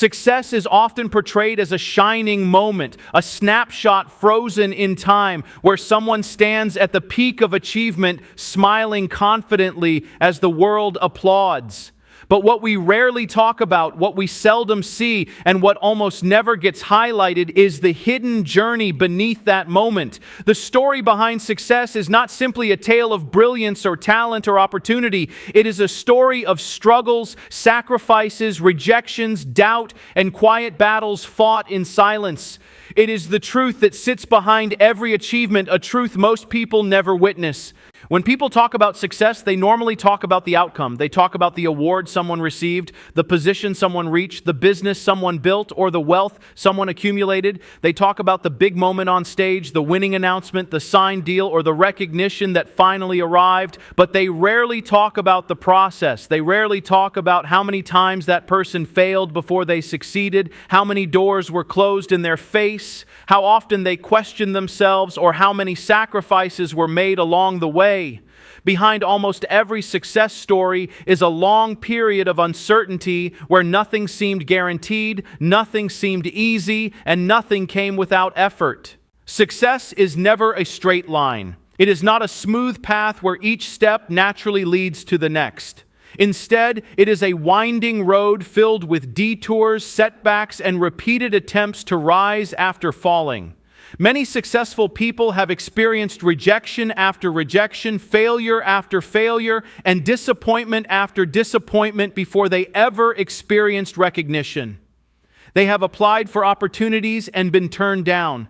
Success is often portrayed as a shining moment, a snapshot frozen in time, where someone stands at the peak of achievement, smiling confidently as the world applauds. But what we rarely talk about, what we seldom see, and what almost never gets highlighted is the hidden journey beneath that moment. The story behind success is not simply a tale of brilliance or talent or opportunity. It is a story of struggles, sacrifices, rejections, doubt, and quiet battles fought in silence. It is the truth that sits behind every achievement, a truth most people never witness. When people talk about success, they normally talk about the outcome. They talk about the award someone received, the position someone reached, the business someone built, or the wealth someone accumulated. They talk about the big moment on stage, the winning announcement, the signed deal, or the recognition that finally arrived. But they rarely talk about the process. They rarely talk about how many times that person failed before they succeeded, how many doors were closed in their face, how often they questioned themselves, or how many sacrifices were made along the way. Behind almost every success story is a long period of uncertainty where nothing seemed guaranteed, nothing seemed easy, and nothing came without effort. Success is never a straight line. It is not a smooth path where each step naturally leads to the next. Instead, it is a winding road filled with detours, setbacks, and repeated attempts to rise after falling. Many successful people have experienced rejection after rejection, failure after failure, and disappointment after disappointment before they ever experienced recognition. They have applied for opportunities and been turned down.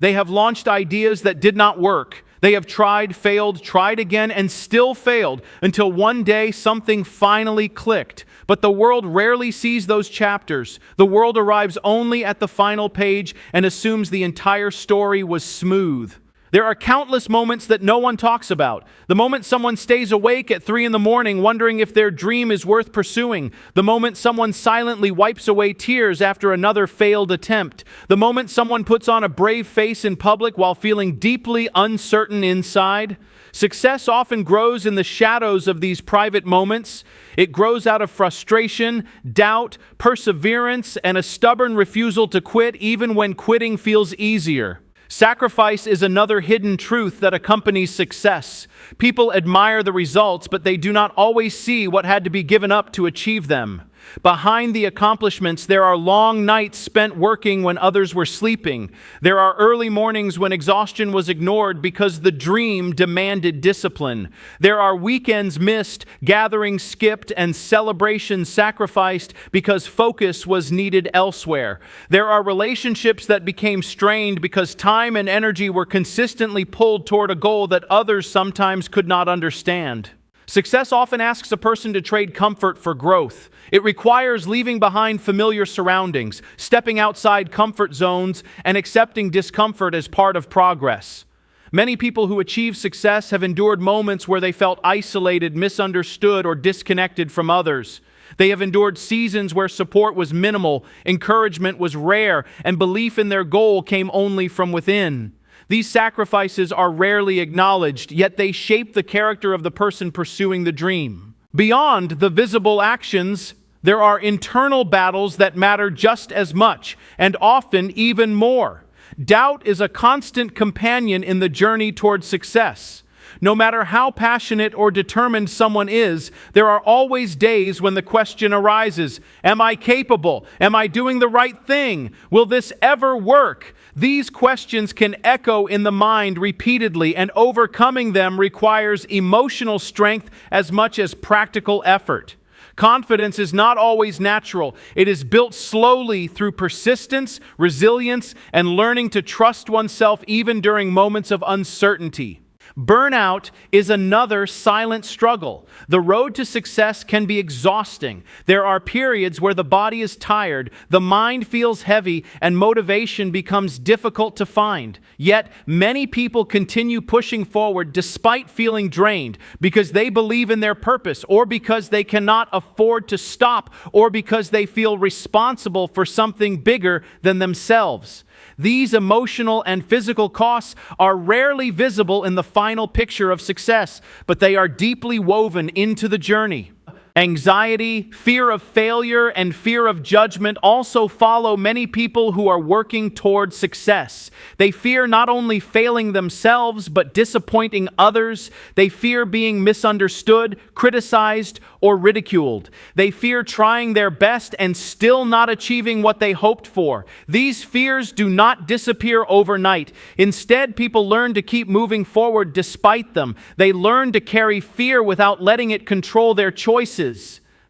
They have launched ideas that did not work. They have tried, failed, tried again, and still failed until one day something finally clicked. But the world rarely sees those chapters. The world arrives only at the final page and assumes the entire story was smooth. There are countless moments that no one talks about. The moment someone stays awake at 3 a.m. wondering if their dream is worth pursuing. The moment someone silently wipes away tears after another failed attempt. The moment someone puts on a brave face in public while feeling deeply uncertain inside. Success often grows in the shadows of these private moments. It grows out of frustration, doubt, perseverance, and a stubborn refusal to quit even when quitting feels easier. Sacrifice is another hidden truth that accompanies success. People admire the results, but they do not always see what had to be given up to achieve them. Behind the accomplishments, there are long nights spent working when others were sleeping. There are early mornings when exhaustion was ignored because the dream demanded discipline. There are weekends missed, gatherings skipped, and celebrations sacrificed because focus was needed elsewhere. There are relationships that became strained because time and energy were consistently pulled toward a goal that others sometimes could not understand. Success often asks a person to trade comfort for growth. It requires leaving behind familiar surroundings, stepping outside comfort zones, and accepting discomfort as part of progress. Many people who achieve success have endured moments where they felt isolated, misunderstood, or disconnected from others. They have endured seasons where support was minimal, encouragement was rare, and belief in their goal came only from within. These sacrifices are rarely acknowledged, yet they shape the character of the person pursuing the dream. Beyond the visible actions, there are internal battles that matter just as much, and often even more. Doubt is a constant companion in the journey toward success. No matter how passionate or determined someone is, there are always days when the question arises, am I capable? Am I doing the right thing? Will this ever work? These questions can echo in the mind repeatedly, and overcoming them requires emotional strength as much as practical effort. Confidence is not always natural. It is built slowly through persistence, resilience, and learning to trust oneself even during moments of uncertainty. Burnout is another silent struggle. The road to success can be exhausting. There are periods where the body is tired, the mind feels heavy, and motivation becomes difficult to find. Yet, many people continue pushing forward despite feeling drained because they believe in their purpose, or because they cannot afford to stop, or because they feel responsible for something bigger than themselves. These emotional and physical costs are rarely visible in the final picture of success, but they are deeply woven into the journey. Anxiety, fear of failure, and fear of judgment also follow many people who are working toward success. They fear not only failing themselves, but disappointing others. They fear being misunderstood, criticized, or ridiculed. They fear trying their best and still not achieving what they hoped for. These fears do not disappear overnight. Instead, people learn to keep moving forward despite them. They learn to carry fear without letting it control their choices.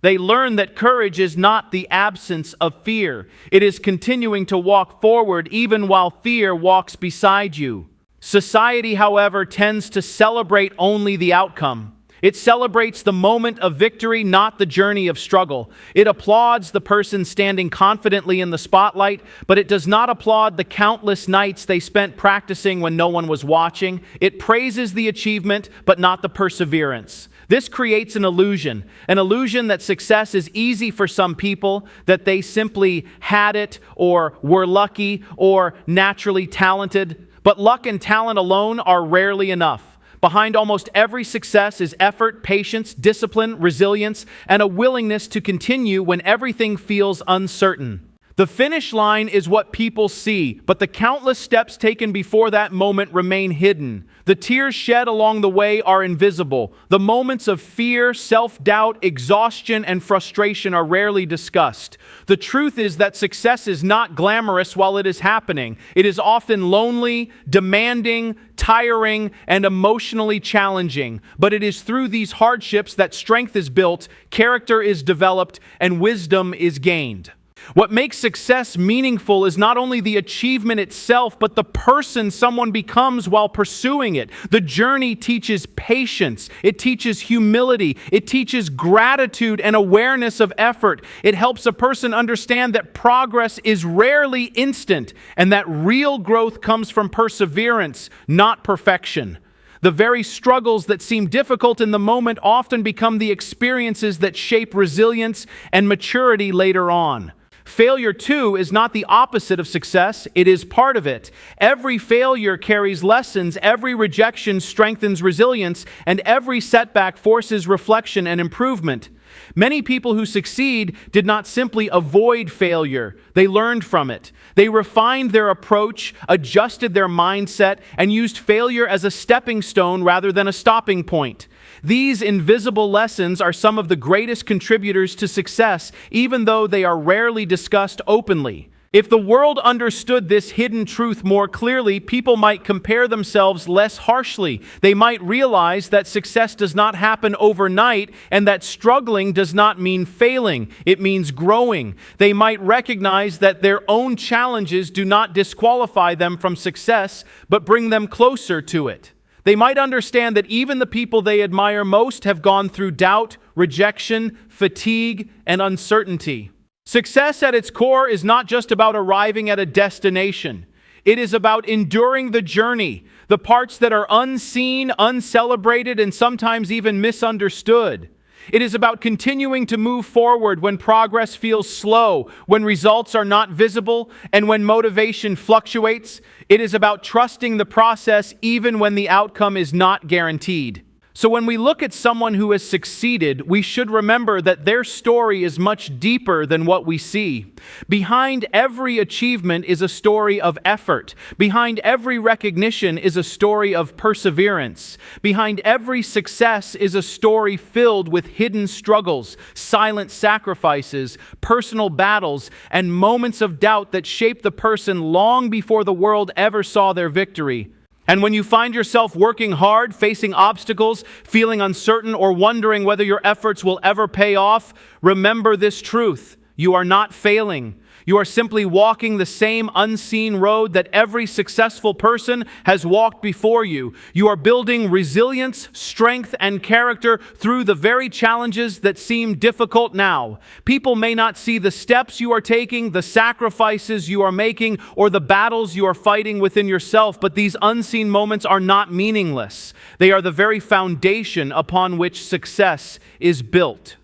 They learn that courage is not the absence of fear. It is continuing to walk forward even while fear walks beside you. Society, however, tends to celebrate only the outcome. It celebrates the moment of victory, not the journey of struggle. It applauds the person standing confidently in the spotlight, but it does not applaud the countless nights they spent practicing when no one was watching. It praises the achievement, but not the perseverance. This creates an illusion that success is easy for some people, that they simply had it or were lucky or naturally talented. But luck and talent alone are rarely enough. Behind almost every success is effort, patience, discipline, resilience, and a willingness to continue when everything feels uncertain. The finish line is what people see, but the countless steps taken before that moment remain hidden. The tears shed along the way are invisible. The moments of fear, self-doubt, exhaustion, and frustration are rarely discussed. The truth is that success is not glamorous while it is happening. It is often lonely, demanding, tiring, and emotionally challenging. But it is through these hardships that strength is built, character is developed, and wisdom is gained. What makes success meaningful is not only the achievement itself, but the person someone becomes while pursuing it. The journey teaches patience. It teaches humility. It teaches gratitude and awareness of effort. It helps a person understand that progress is rarely instant and that real growth comes from perseverance, not perfection. The very struggles that seem difficult in the moment often become the experiences that shape resilience and maturity later on. Failure, too, is not the opposite of success. It is part of it. Every failure carries lessons, every rejection strengthens resilience, and every setback forces reflection and improvement. Many people who succeed did not simply avoid failure. They learned from it. They refined their approach, adjusted their mindset, and used failure as a stepping stone rather than a stopping point. These invisible lessons are some of the greatest contributors to success, even though they are rarely discussed openly. If the world understood this hidden truth more clearly, people might compare themselves less harshly. They might realize that success does not happen overnight and that struggling does not mean failing. It means growing. They might recognize that their own challenges do not disqualify them from success, but bring them closer to it. They might understand that even the people they admire most have gone through doubt, rejection, fatigue, and uncertainty. Success at its core is not just about arriving at a destination. It is about enduring the journey, the parts that are unseen, uncelebrated, and sometimes even misunderstood. It is about continuing to move forward when progress feels slow, when results are not visible, and when motivation fluctuates. It is about trusting the process even when the outcome is not guaranteed. So when we look at someone who has succeeded, we should remember that their story is much deeper than what we see. Behind every achievement is a story of effort. Behind every recognition is a story of perseverance. Behind every success is a story filled with hidden struggles, silent sacrifices, personal battles, and moments of doubt that shape the person long before the world ever saw their victory. And when you find yourself working hard, facing obstacles, feeling uncertain, or wondering whether your efforts will ever pay off, remember this truth. You are not failing. You are simply walking the same unseen road that every successful person has walked before you. You are building resilience, strength, and character through the very challenges that seem difficult now. People may not see the steps you are taking, the sacrifices you are making, or the battles you are fighting within yourself, but these unseen moments are not meaningless. They are the very foundation upon which success is built.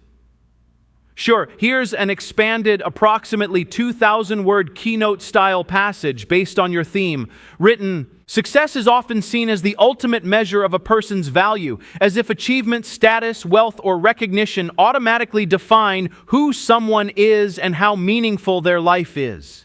Sure, here's an expanded, approximately 2,000-word keynote-style passage based on your theme, written, "Success is often seen as the ultimate measure of a person's value, as if achievement, status, wealth, or recognition automatically define who someone is and how meaningful their life is."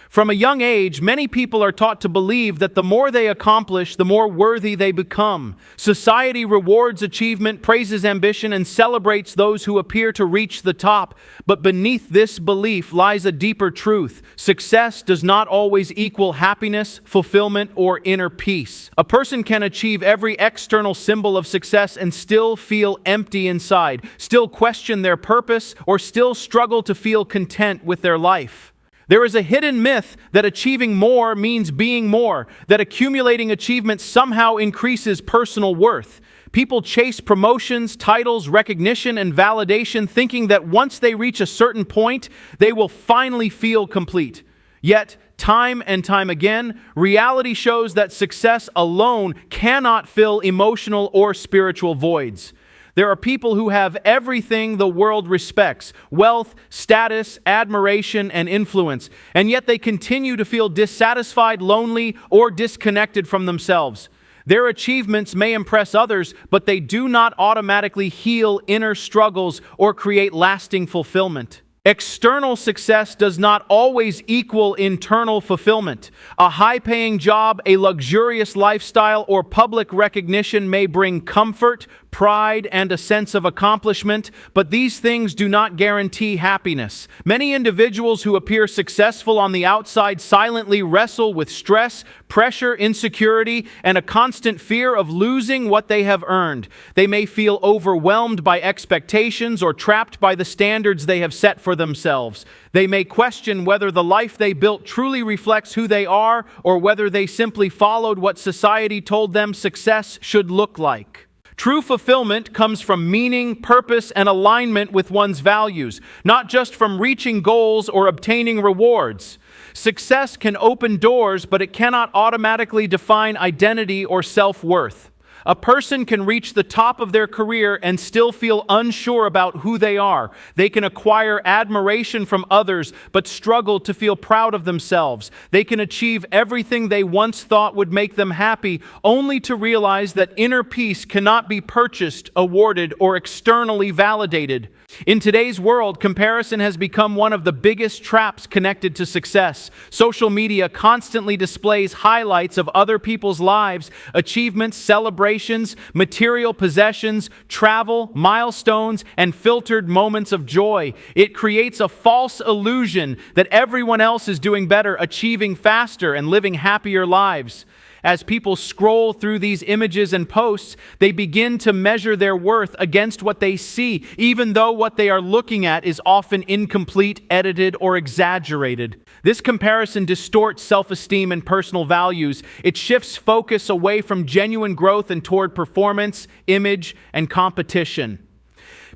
From a young age, many people are taught to believe that the more they accomplish, the more worthy they become. Society rewards achievement, praises ambition, and celebrates those who appear to reach the top. But beneath this belief lies a deeper truth. Success does not always equal happiness, fulfillment, or inner peace. A person can achieve every external symbol of success and still feel empty inside, still question their purpose, or still struggle to feel content with their life. There is a hidden myth that achieving more means being more, that accumulating achievement somehow increases personal worth. People chase promotions, titles, recognition, and validation, thinking that once they reach a certain point, they will finally feel complete. Yet, time and time again, reality shows that success alone cannot fill emotional or spiritual voids. There are people who have everything the world respects: wealth, status, admiration, and influence, and yet they continue to feel dissatisfied, lonely, or disconnected from themselves. Their achievements may impress others, but they do not automatically heal inner struggles or create lasting fulfillment. External success does not always equal internal fulfillment. A high-paying job, a luxurious lifestyle, or public recognition may bring comfort, pride, and a sense of accomplishment, but these things do not guarantee happiness. Many individuals who appear successful on the outside silently wrestle with stress, pressure, insecurity, and a constant fear of losing what they have earned. They may feel overwhelmed by expectations or trapped by the standards they have set for themselves. They may question whether the life they built truly reflects who they are, or whether they simply followed what society told them success should look like. True fulfillment comes from meaning, purpose, and alignment with one's values, not just from reaching goals or obtaining rewards. Success can open doors, but it cannot automatically define identity or self-worth. A person can reach the top of their career and still feel unsure about who they are. They can acquire admiration from others, but struggle to feel proud of themselves. They can achieve everything they once thought would make them happy, only to realize that inner peace cannot be purchased, awarded, or externally validated. In today's world, comparison has become one of the biggest traps connected to success. Social media constantly displays highlights of other people's lives, achievements, celebrations, material possessions, travel, milestones, and filtered moments of joy. It creates a false illusion that everyone else is doing better, achieving faster, and living happier lives. As people scroll through these images and posts, they begin to measure their worth against what they see, even though what they are looking at is often incomplete, edited, or exaggerated. This comparison distorts self-esteem and personal values. It shifts focus away from genuine growth and toward performance, image, and competition.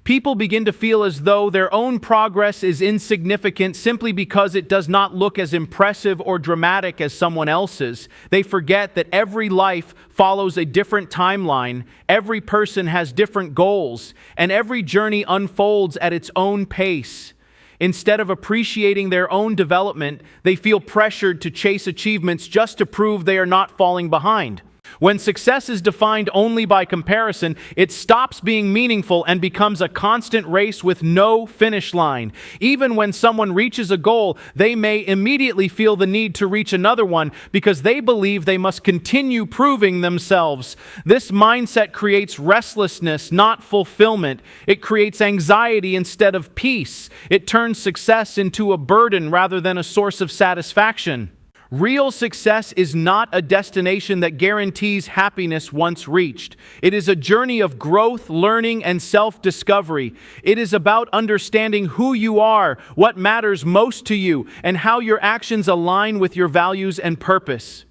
People begin to feel as though their own progress is insignificant simply because it does not look as impressive or dramatic as someone else's. They forget that every life follows a different timeline, every person has different goals, and every journey unfolds at its own pace. Instead of appreciating their own development, they feel pressured to chase achievements just to prove they are not falling behind. When success is defined only by comparison, it stops being meaningful and becomes a constant race with no finish line. Even when someone reaches a goal, they may immediately feel the need to reach another one because they believe they must continue proving themselves. This mindset creates restlessness, not fulfillment. It creates anxiety instead of peace. It turns success into a burden rather than a source of satisfaction. Real success is not a destination that guarantees happiness once reached. It is a journey of growth, learning, and self-discovery. It is about understanding who you are, what matters most to you, and how your actions align with your values and purpose.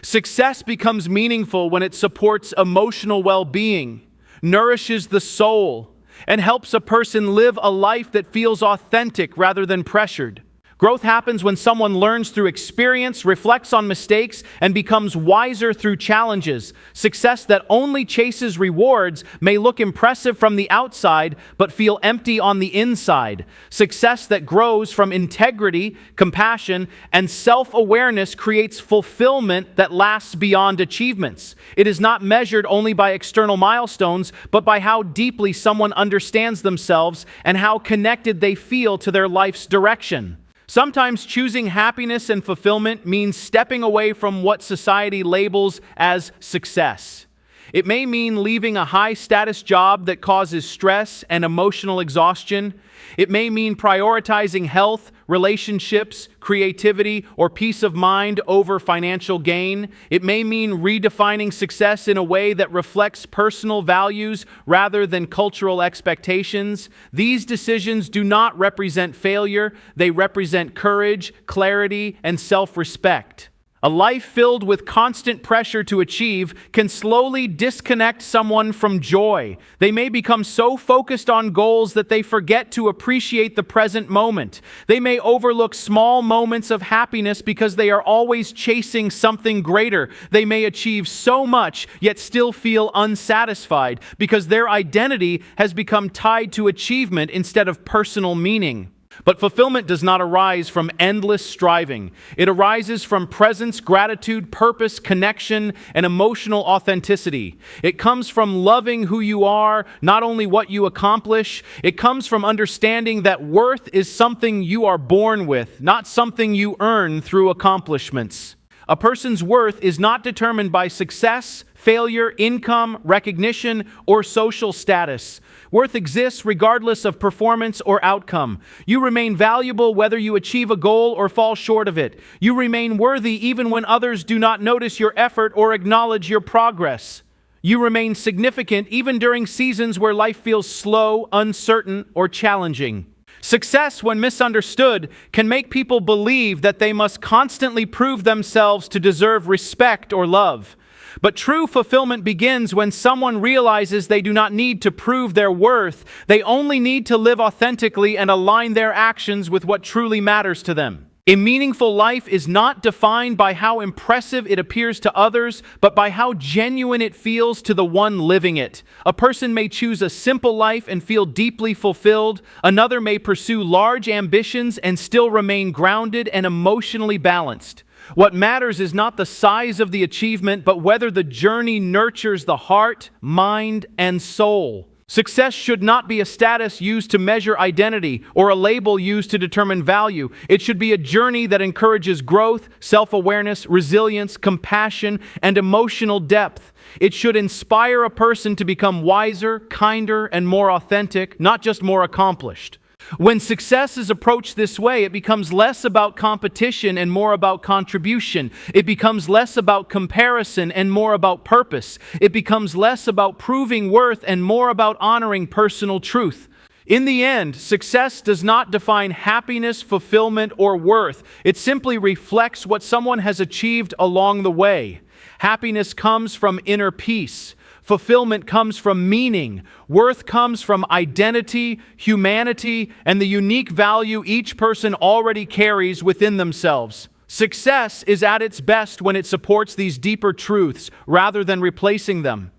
Success becomes meaningful when it supports emotional well-being, nourishes the soul, and helps a person live a life that feels authentic rather than pressured. Growth happens when someone learns through experience, reflects on mistakes, and becomes wiser through challenges. Success that only chases rewards may look impressive from the outside, but feel empty on the inside. Success that grows from integrity, compassion, and self-awareness creates fulfillment that lasts beyond achievements. It is not measured only by external milestones, but by how deeply someone understands themselves and how connected they feel to their life's direction. Sometimes choosing happiness and fulfillment means stepping away from what society labels as success. It may mean leaving a high-status job that causes stress and emotional exhaustion. It may mean prioritizing health, relationships, creativity, or peace of mind over financial gain. It may mean redefining success in a way that reflects personal values rather than cultural expectations. These decisions do not represent failure. They represent courage, clarity, and self-respect. A life filled with constant pressure to achieve can slowly disconnect someone from joy. They may become so focused on goals that they forget to appreciate the present moment. They may overlook small moments of happiness because they are always chasing something greater. They may achieve so much yet still feel unsatisfied because their identity has become tied to achievement instead of personal meaning. But fulfillment does not arise from endless striving. It arises from presence, gratitude, purpose, connection, and emotional authenticity. It comes from loving who you are, not only what you accomplish. It comes from understanding that worth is something you are born with, not something you earn through accomplishments. A person's worth is not determined by success, failure, income, recognition, or social status. Worth exists regardless of performance or outcome. You remain valuable whether you achieve a goal or fall short of it. You remain worthy even when others do not notice your effort or acknowledge your progress. You remain significant even during seasons where life feels slow, uncertain, or challenging. Success, when misunderstood, can make people believe that they must constantly prove themselves to deserve respect or love. But true fulfillment begins when someone realizes they do not need to prove their worth. They only need to live authentically and align their actions with what truly matters to them. A meaningful life is not defined by how impressive it appears to others, but by how genuine it feels to the one living it. A person may choose a simple life and feel deeply fulfilled. Another may pursue large ambitions and still remain grounded and emotionally balanced. What matters is not the size of the achievement, but whether the journey nurtures the heart, mind, and soul. Success should not be a status used to measure identity or a label used to determine value. It should be a journey that encourages growth, self-awareness, resilience, compassion, and emotional depth. It should inspire a person to become wiser, kinder, and more authentic, not just more accomplished. When success is approached this way, it becomes less about competition and more about contribution. It becomes less about comparison and more about purpose. It becomes less about proving worth and more about honoring personal truth. In the end, success does not define happiness, fulfillment, or worth. It simply reflects what someone has achieved along the way. Happiness comes from inner peace. Fulfillment comes from meaning. Worth comes from identity, humanity, and the unique value each person already carries within themselves. Success is at its best when it supports these deeper truths rather than replacing them.